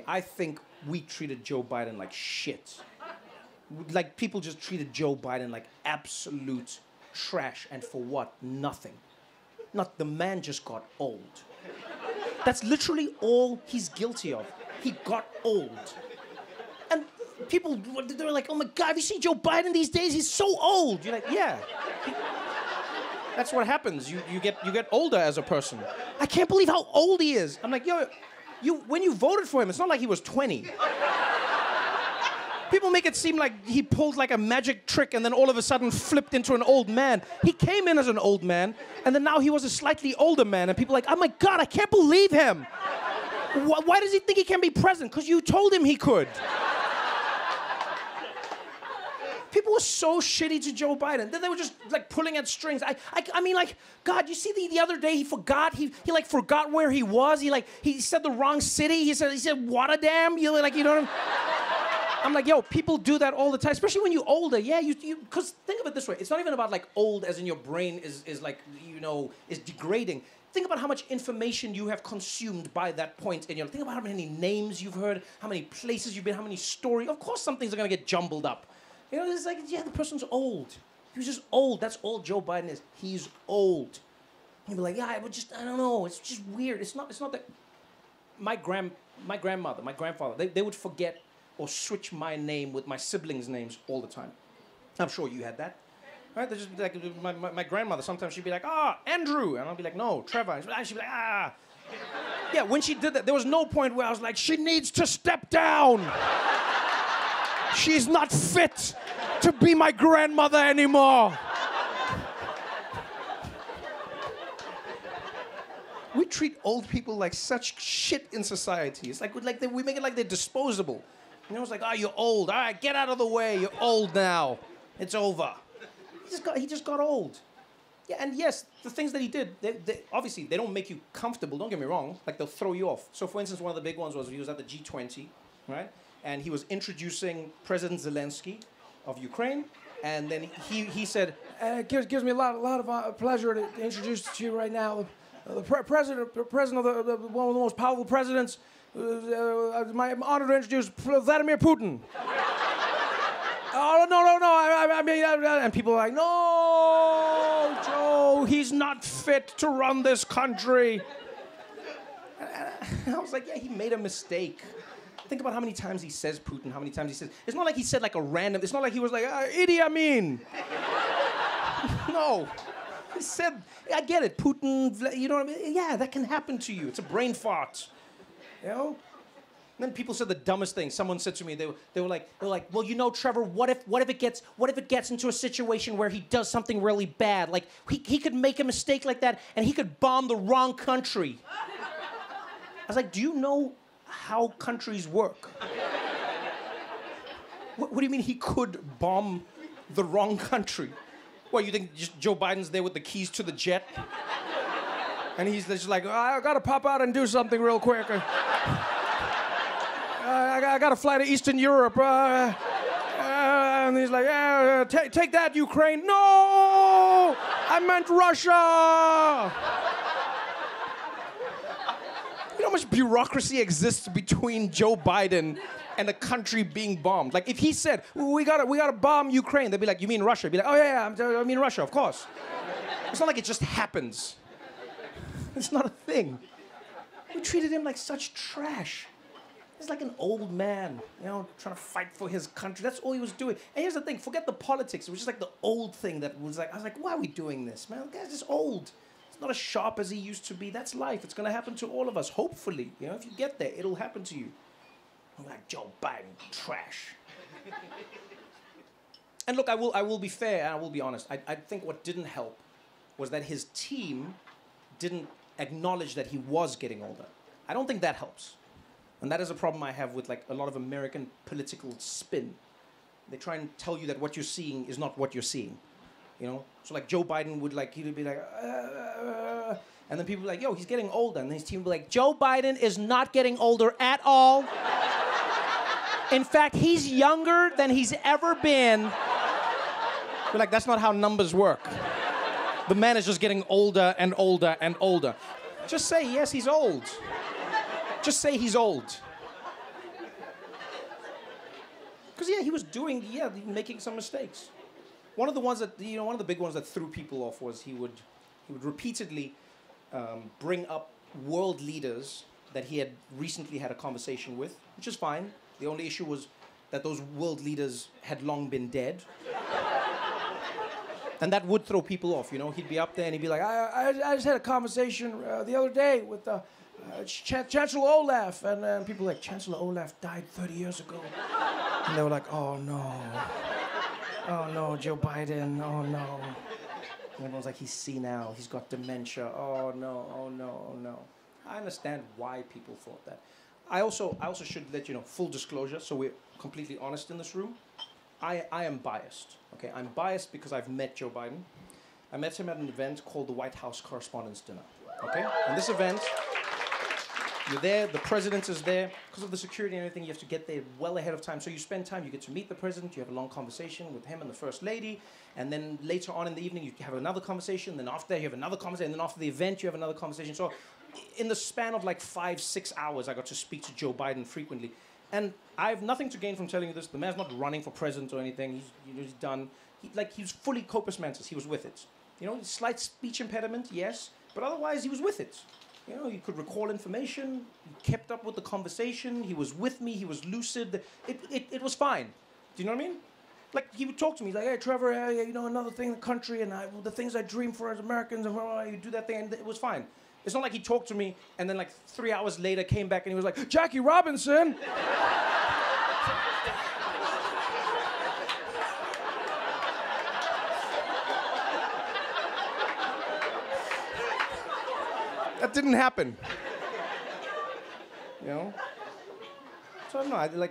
I think we treated Joe Biden like shit. Like, people just treated Joe Biden like absolute trash, and for what? Nothing. Not the man just got old. That's literally all he's guilty of. He got old. And people, they're like, oh my God, have you seen Joe Biden these days? He's so old. You're like, yeah. That's what happens. You get older as a person. I can't believe how old he is. I'm like, yo, when you voted for him, it's not like he was 20. People make it seem like he pulled like a magic trick and then all of a sudden flipped into an old man. He came in as an old man, and then now he was a slightly older man, and people are like, oh my God, I can't believe him. Why does he think he can be president? Because you told him he could. People were so shitty to Joe Biden. Then they were just like pulling at strings. I mean, like, God, you see the other day he forgot. He like forgot where he was. He said the wrong city. He said Rotterdam. You know what I mean? I'm like, yo, people do that all the time, especially when you're older. Yeah, because think of it this way. It's not even about like old as in your brain is like, you know, is degrading. Think about how much information you have consumed by that point in your life. Think about how many names you've heard, how many places you've been, how many stories. Of course some things are going to get jumbled up. You know, it's like, yeah, the person's old. He was just old. That's all Joe Biden is. He's old. You'd be like, yeah, I don't know. It's just weird. It's not that. My grandmother, my grandfather, they would forget or switch my name with my siblings' names all the time. I'm sure you had that. Right? They're just like, my grandmother, sometimes she'd be like, Andrew. And I'll be like, no, Trevor. And she'd be like, Yeah, when she did that, there was no point where I was like, she needs to step down. She's not fit to be my grandmother anymore. We treat old people like such shit in society. It's like we make it like they're disposable. You know, it's like, you're old. All right, get out of the way. You're old now. It's over. He just got old. Yeah, and yes, the things that he did, obviously, they don't make you comfortable. Don't get me wrong. Like, they'll throw you off. So, for instance, one of the big ones was he was at the G20, right? And he was introducing President Zelensky of Ukraine. And then he said, it gives me a lot of pleasure to introduce to you right now the president of one of the most powerful presidents. I'm honored to introduce Vladimir Putin. Oh, no, I mean, and people are like, no, Joe, he's not fit to run this country. And I was like, yeah, he made a mistake. Think about how many times he says Putin, how many times he says, it's not like he said like a random, it's not like he was like, Idi Amin. No. He said, I get it, Putin, you know what I mean? Yeah, that can happen to you. It's a brain fart. You know? And then people said the dumbest thing. Someone said to me, they were like, well, you know, Trevor, what if it gets into a situation where he does something really bad? Like, he could make a mistake like that, and he could bomb the wrong country. I was like, do you know how countries work? What do you mean he could bomb the wrong country? What, you think just Joe Biden's there with the keys to the jet? And he's just like, I gotta pop out and do something real quick. I gotta fly to Eastern Europe. And he's like, take that, Ukraine. No! I meant Russia! You know how much bureaucracy exists between Joe Biden and a country being bombed? Like, if he said, we gotta bomb Ukraine, they'd be like, you mean Russia? He'd be like, oh yeah, I mean Russia, of course. It's not like it just happens. It's not a thing. We treated him like such trash. He's like an old man, you know, trying to fight for his country. That's all he was doing. And here's the thing, forget the politics. It was just like the old thing that was like, I was like, why are we doing this, man? The guy's just old. He's not as sharp as he used to be. That's life. It's going to happen to all of us, hopefully. You know, if you get there, it'll happen to you. I'm like, Joe Biden, trash. And look, I will be fair and I will be honest. I think what didn't help was that his team didn't acknowledge that he was getting older. I don't think that helps. And that is a problem I have with like a lot of American political spin. They try and tell you that what you're seeing is not what you're seeing. You know? So like Joe Biden would like, he'd be like, and then people would be like, yo, he's getting older. And then his team would be like, Joe Biden is not getting older at all. In fact, he's younger than he's ever been. We're like, that's not how numbers work. The man is just getting older and older and older. Just say, yes, he's old. Just say he's old. Because yeah, he was making some mistakes. One of the ones that one of the big ones that threw people off was he would repeatedly bring up world leaders that he had recently had a conversation with, which is fine. The only issue was that those world leaders had long been dead. And that would throw people off, He'd be up there and he'd be like, I just had a conversation the other day with Chancellor Olaf, and people were like, Chancellor Olaf died 30 years ago. And they were like, oh no. Oh no, Joe Biden, oh no. And everyone's like, he's senile, he's got dementia, oh no, oh no, oh no. I understand why people thought that. I also should let you know, full disclosure, so we're completely honest in this room. I am biased, okay? I'm biased because I've met Joe Biden. I met him at an event called the White House Correspondents' Dinner, okay? And this event, you're there, the president is there. Because of the security and everything, you have to get there well ahead of time. So you spend time, you get to meet the president, you have a long conversation with him and the first lady, and then later on in the evening, you have another conversation, then after that, you have another conversation, and then after the event, you have another conversation. So in the span of like 5-6 hours, I got to speak to Joe Biden frequently. And I have nothing to gain from telling you this. The man's not running for president or anything. He's done. He was fully corpus mentis. He was with it. Slight speech impediment, yes, but otherwise he was with it. He could recall information. He kept up with the conversation. He was with me. He was lucid. It was fine. Do you know what I mean? Like, he would talk to me. He's like, hey, Trevor, another thing in the country, and the things I dream for as Americans, and you do that thing, and it was fine. It's not like he talked to me and then like 3 hours later came back and he was like, Jackie Robinson. That didn't happen. So I don't know.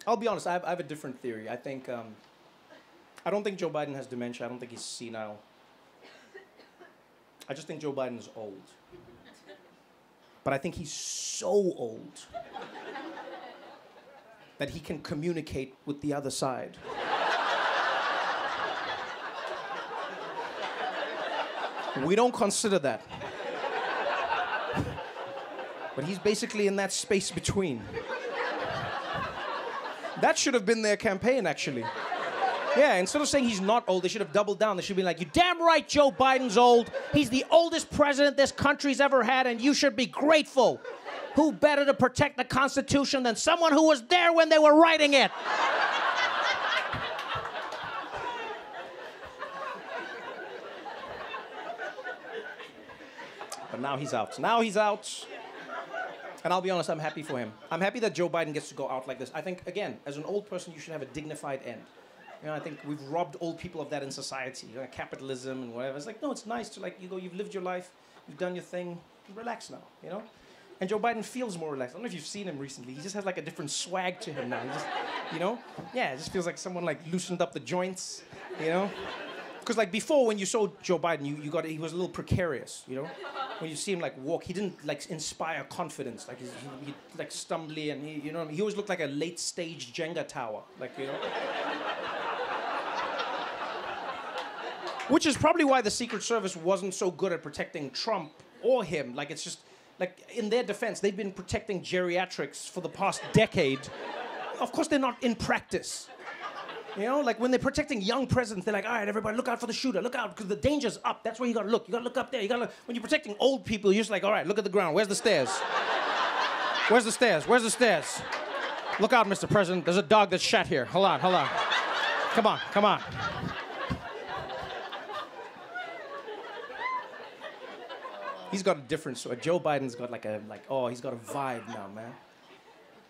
I'll be honest. I have a different theory. I think I don't think Joe Biden has dementia. I don't think he's senile. I just think Joe Biden is old. But I think he's so old that he can communicate with the other side. We don't consider that. But he's basically in that space between. That should have been their campaign, actually. Yeah, instead of saying he's not old, they should have doubled down. They should be like, you're damn right Joe Biden's old. He's the oldest president this country's ever had, and you should be grateful. Who better to protect the Constitution than someone who was there when they were writing it? But now he's out. Now he's out. And I'll be honest, I'm happy for him. I'm happy that Joe Biden gets to go out like this. I think, again, as an old person, you should have a dignified end. I think we've robbed old people of that in society, capitalism and whatever. It's like, no, it's nice to you've lived your life, you've done your thing, relax now, And Joe Biden feels more relaxed. I don't know if you've seen him recently. He just has like a different swag to him now. He just, yeah, it just feels like someone loosened up the joints, Because before, when you saw Joe Biden, he was a little precarious, When you see him walk, he didn't inspire confidence. He'd stumbly and he always looked like a late stage Jenga tower, Which is probably why the Secret Service wasn't so good at protecting Trump or him. It's just in their defense, they've been protecting geriatrics for the past decade. Of course, they're not in practice. When they're protecting young presidents, they're like, all right, everybody, look out for the shooter. Look out, because the danger's up. That's where you got to look. You got to look up there. When you're protecting old people, you're just like, all right, look at the ground. Where's the stairs? Where's the stairs? Where's the stairs? Look out, Mr. President. There's a dog that's shat here. Hold on. Come on. He's got a different sort. Joe Biden's got he's got a vibe now, man.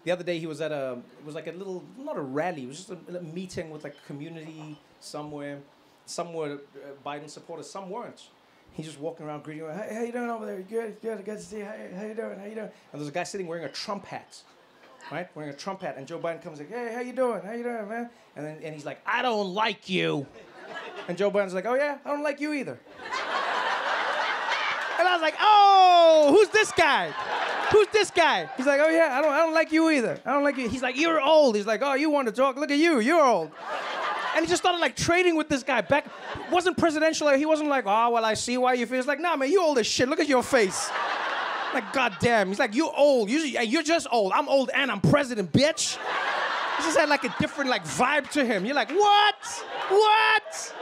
The other day he was at it was like a little, not a rally, it was just a meeting with community somewhere. Some were Biden supporters, some weren't. He's just walking around greeting everyone. Hey, how you doing over there? Good to see you. How you doing? And there's a guy sitting wearing a Trump hat, right? Wearing a Trump hat, and Joe Biden comes like, hey, how you doing, man? And he's like, I don't like you. And Joe Biden's like, oh yeah, I don't like you either. And I was like, oh, who's this guy? Who's this guy? He's like, oh yeah, I don't like you either. I don't like you. He's like, you're old. He's like, oh, you want to talk? Look at you, you're old. And he just started trading with this guy. Back, wasn't presidential. He wasn't like, oh, well, I see why you feel. He's like, nah, man, you old as shit. Look at your face. Goddamn. He's like, you old. You're just old. I'm old and I'm president, bitch. He just had like a different like vibe to him. You're like, what? What?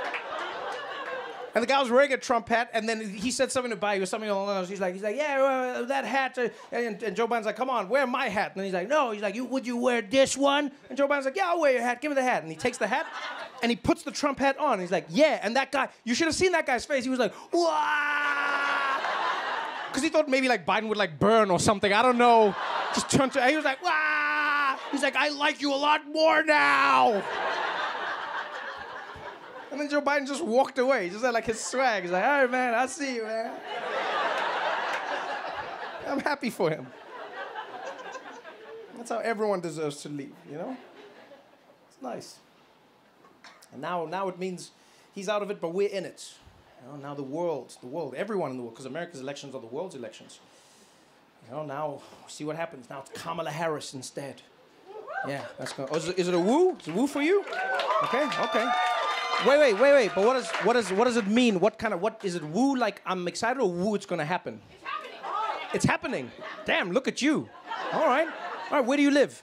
And the guy was wearing a Trump hat, and then he said something to Biden or something along those. He's like, yeah, that hat. And Joe Biden's like, come on, wear my hat. And he's like, no. He's like, would you wear this one? And Joe Biden's like, yeah, I'll wear your hat. Give me the hat. And he takes the hat, and he puts the Trump hat on. And he's like, yeah. And that guy, you should have seen that guy's face. He was like, wow. Because he thought maybe like Biden would like burn or something. I don't know. Just turned to, he was like, wow. He's like, I like you a lot more now. And then Joe Biden just walked away. He just had like his swag. He's like, all right, man, I see you, man. I'm happy for him. That's how everyone deserves to leave, you know? It's nice. And now it means he's out of it, but we're in it. You know, now the world, everyone in the world, because America's elections are the world's elections. You know, now see what happens. Now it's Kamala Harris instead. Yeah, that's good. Oh, is it a woo? Is it a woo for you? Okay. Wait. But what does it mean? What is it? Woo like I'm excited, or woo it's gonna happen? It's happening. It's happening. Damn, look at you. All right. Where do you live?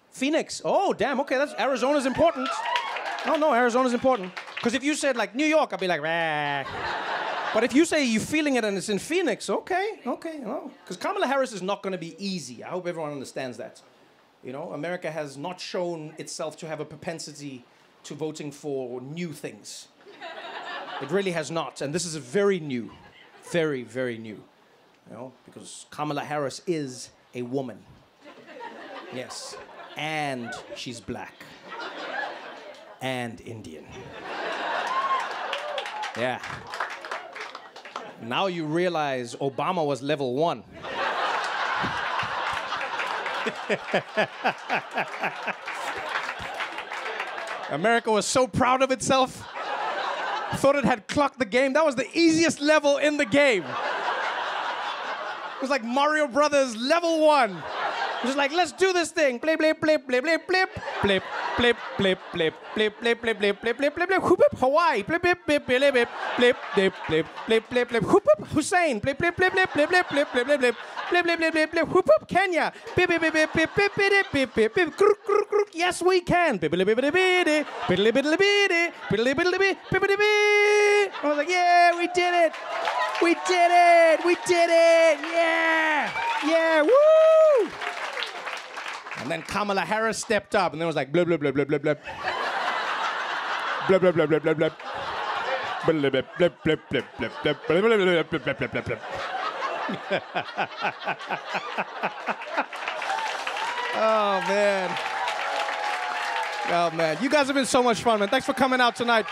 Phoenix. Oh, damn. Okay, that's Arizona's important. Oh no, Arizona's important. Because if you said like New York, I'd be like, rah. But if you say you're feeling it and it's in Phoenix, okay. Because Kamala Harris is not gonna be easy. I hope everyone understands that. You know, America has not shown itself to have a propensity to voting for new things. It really has not. And this is a very new, very, very new. You know, because Kamala Harris is a woman. Yes. And she's black. And Indian. Yeah. Now you realize Obama was level 1. America was so proud of itself. Thought it had clocked the game. That was the easiest level in the game. It was like Mario Brothers level 1. It was like, let's do this thing. Blip, blip, blip, blip, blip, blip, blip, blip, blip, blip, blip, blip, blip, blip, blip, blip, blip, blip, whoop, Hawaii, blip, blip, blip, blip, blip, blip, blip, blip, blip, blip, blip, whoop, Hussein, blip, blip, blip, blip, blip, blip, blip, blip, blip, blip, blip, blip, blip, blip, blip, whoop, Kenya, blip, blip, blip, blip, blip, blip, blip, blip, blip, blip, crook, crook, crook, yes we can, blip, blip, blip, blip, blip, blip, blip, blip, blip, blip, blip, blip, I was like, yeah, we did it, we did it, we did it, yeah, yeah, woo. And then Kamala Harris stepped up, and then it was like, blah, blah, blah, blah, blah, blah. Blah, blah, blah, blah, blah, blah. Blah, blah, blah, blah, blah, blah, blah, blah, blah, blah, blah, blah, blah. Oh, man. Oh, man. You guys have been so much fun, man. Thanks for coming out tonight.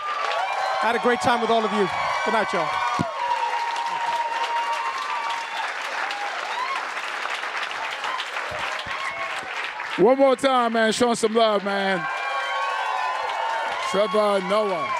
I had a great time with all of you. Good night, y'all. One more time, man. Show some love, man. Trevor Noah.